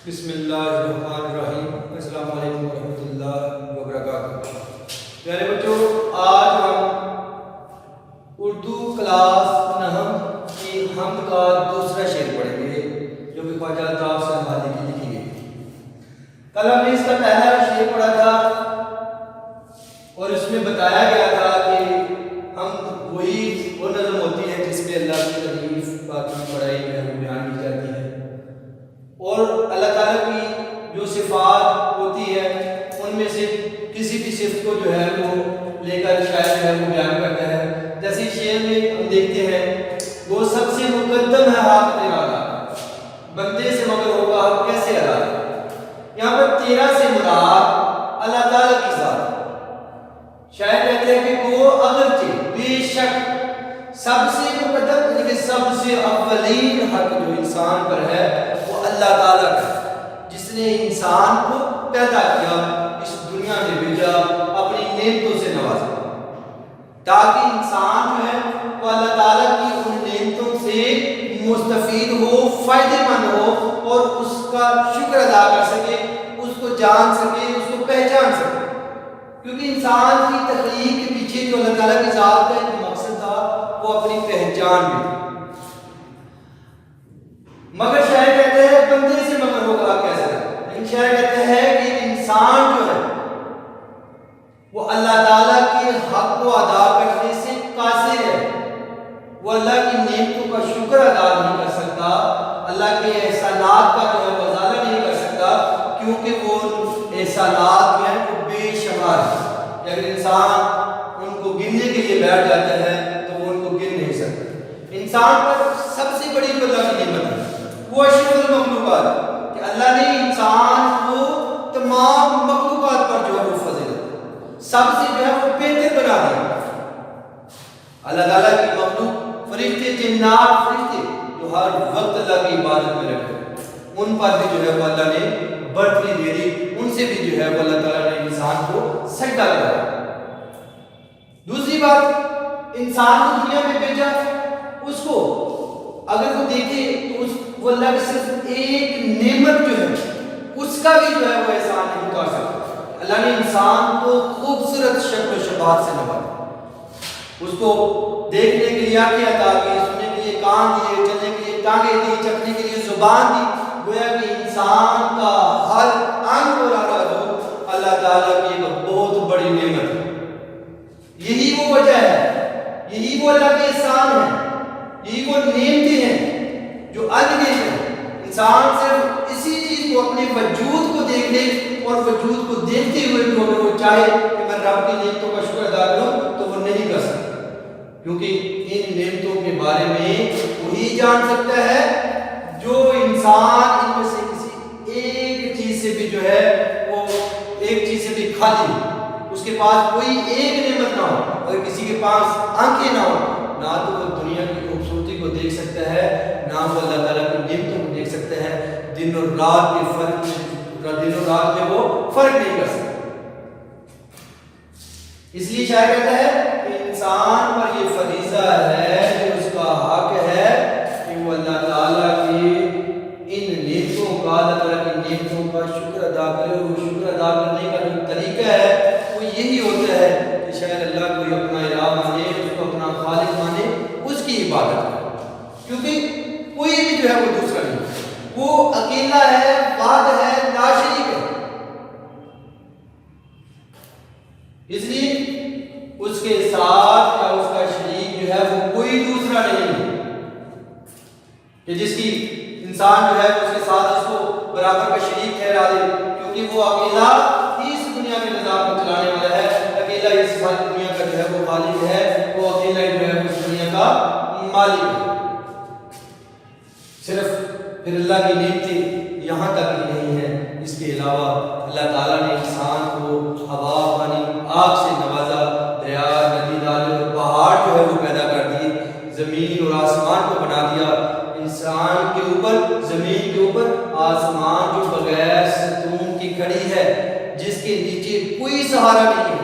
بسم اللہ الرحمن الرحیم۔ السلام علیکم ورحمۃ اللہ وبرکاتہ۔ پیارے بچوں، آج ہم اردو کلاس نحو کی حمد کا دوسرا شعر پڑھیں گے جو کہ خواجہ الطاف سنبھالی کی لکھی گئی۔ کل ہم نے اس کا پہلا شعر پڑھا تھا اور اس میں بتایا گیا تھا کہ ہم وہ نظم ہوتی ہے جس میں اللہ کی تعریف باقی پڑھائی میں بیان کی جاتی ہے اور اللہ تعالیٰ کی جو صفات ہوتی ہے ان میں سے کسی بھی صفت کو جو ہے وہ لے کر شاعر جو ہے وہ بیان کرتا ہے۔ جیسے شعر میں ہم دیکھتے ہیں وہ سب سے مقدم ہے حق تیرا بندے سے مگر ہوگا حق کیسے ادا۔ یہاں پر تیرا سے مراد اللہ تعالیٰ کی ذات۔ شاعر کہتے ہیں کہ وہ اگرچہ بے شک سب سے مقدم یعنی سب سے اولین حق جو انسان پر ہے وہ اللہ تعالیٰ کا، جس نے انسان کو پیدا کیا، اس دنیا میں بھیجا، اپنی نعمتوں سے نوازا تاکہ انسان جو ہے وہ اللہ تعالیٰ کی ان نعمتوں سے مستفید ہو، فائدہ مند ہو اور اس کا شکر ادا کر سکے، اس کو جان سکے، اس کو پہچان سکے۔ کیونکہ انسان کی تخلیق کے پیچھے جو اللہ تعالیٰ کی ذات کا ایک مقصد تھا وہ اپنی پہچان میں، مگر شاعر کہتے ہیں بندے سے مگر ہوگا کیسے۔ لیکن شاعر کہتے ہیں کہ انسان جو ہے وہ اللہ تعالیٰ کے حق کو ادا کرنے سے قاصر ہے، وہ اللہ کی نعمتوں کا شکر ادا نہیں کر سکتا، اللہ کے احسانات کا جو ہے وہ ازالہ نہیں کر سکتا، کیونکہ وہ احسانات جو ہیں وہ بے شمار ہیں۔ اگر انسان ان کو گننے کے لیے بیٹھ جاتا ہے تو وہ ان کو گن نہیں سکتا۔ انسان پر سب سے بڑی جو اللہ کی نعمت ہے وہ اشرف المخلوقات کہ اللہ نے انسان کو تمام مخلوقات پر جو ہے وہ فضیلت سب سے جو ہے وہ بہتر بنا دیا۔ اللہ تعالیٰ کی مخلوق فرشتے، جنات، فرشتے جو ہر وقت اللہ کی عبادت میں رہتے ہیں، ان پر بھی جو ہے وہ اللہ نے برتری دے دی، ان سے بھی جو ہے وہ اللہ تعالیٰ نے انسان کو سجدہ کرایا۔ دوسری بات، انسان کو دنیا میں بھیجا، اس کو اگر وہ دیکھے تو وہ اللہ کی صرف ایک نعمت جو ہے اس کا بھی جو ہے وہ احسان نہیں اتار سکتا۔ اللہ نے انسان کو خوبصورت شکل و شباہت سے نوازا، اس کو دیکھنے کے لیے آنکھیں عطا کی، سننے کے لیے کان دیے، چلنے کے لیے ٹانگیں دی، چکنے کے لیے زبان دی، گویا کہ انسان کا ہر انگ اور ہر عضو اللہ تعالیٰ کی ایک بہت بڑی نعمت ہے۔ یہی وہ وجہ ہے، یہی وہ اللہ کے احسان ہے، یہی وہ نعمتیں ہیں جو انگیز ہیں۔ انسان صرف اسی چیز کو اپنے وجود کو دیکھ لے اور وجود کو دیکھتے ہوئے بھی اگر وہ چاہے کہ میں رب کی نعمتوں کا شکر ادا کروں تو وہ نہیں کر سکتا، کیونکہ ان نعمتوں کے بارے میں وہی جان سکتا ہے جو انسان ان میں سے کسی ایک چیز سے بھی جو ہے وہ ایک چیز سے بھی خالی ہے، اس کے پاس کوئی ایک نعمت نہ ہو۔ اگر کسی کے پاس آنکھیں نہ ہو، نہ تو وہ دنیا کی خوبصورتی کو دیکھ سکتا ہے، نہ وہ اللہ تعالیٰ کی نعمتوں کو دیکھ سکتا ہے، دن اور رات کے فرق میں وہ فرق نہیں کر سکتا۔ اس لیے شاعر کہتا ہے کہ انسان پر یہ فریضہ ہے جو اس کا حق ہے کہ وہ اللہ تعالیٰ کی ان نعمتوں کا، اللہ تعالیٰ کی نعمتوں کا شکر ادا کرے۔ وہ شکر ادا کرنے کا جو طریقہ ہے وہ یہی ہوتا ہے کہ شاید اللہ کو اپنا الہ مانے، اس کو اپنا خالق مانے، اس کی عبادت کرے، کیونکہ کوئی بھی جو ہے وہ دوسرا نہیں، وہ اکیلا ہے، واحد ہے، لا شریک ہے۔ اس لیے اس کے ساتھ یا اس کا شریک جو ہے وہ کوئی دوسرا نہیں ہے کہ جس کی انسان جو ہے اس کے ساتھ اس کو برابر کا شریک ٹھہرا دے، کیونکہ وہ اکیلا ہی اس دنیا کے نظام کو چلانے والا ہے، اکیلا اس ساری دنیا کا جو ہے وہ خالق ہے، وہ اکیلا ہی جو ہے اس دنیا کا مالک ہے۔ صرف پھر اللہ کی نعمتیں یہاں تک ہی نہیں ہے، اس کے علاوہ اللہ تعالیٰ نے انسان کو ہوا، پانی، آگ سے نوازا، دریا، ندی، نالے اور پہاڑ جو ہے وہ پیدا کر دیے، زمین اور آسمان کو بنا دیا۔ انسان کے اوپر، زمین کے اوپر آسمان جو بغیر ستون کی کھڑی ہے، جس کے نیچے کوئی سہارا نہیں ہے۔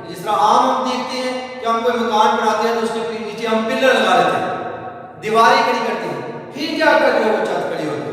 جس طرح عام ہم دیکھتے ہیں کہ ہم کوئی مکان بناتے ہیں تو اس کے نیچے ہم پلر لگا لیتے ہیں، دیواریں کھڑی کرتے ہیں، پھر جا کر جو ہے وہ چھت کھڑی ہوتی ہے۔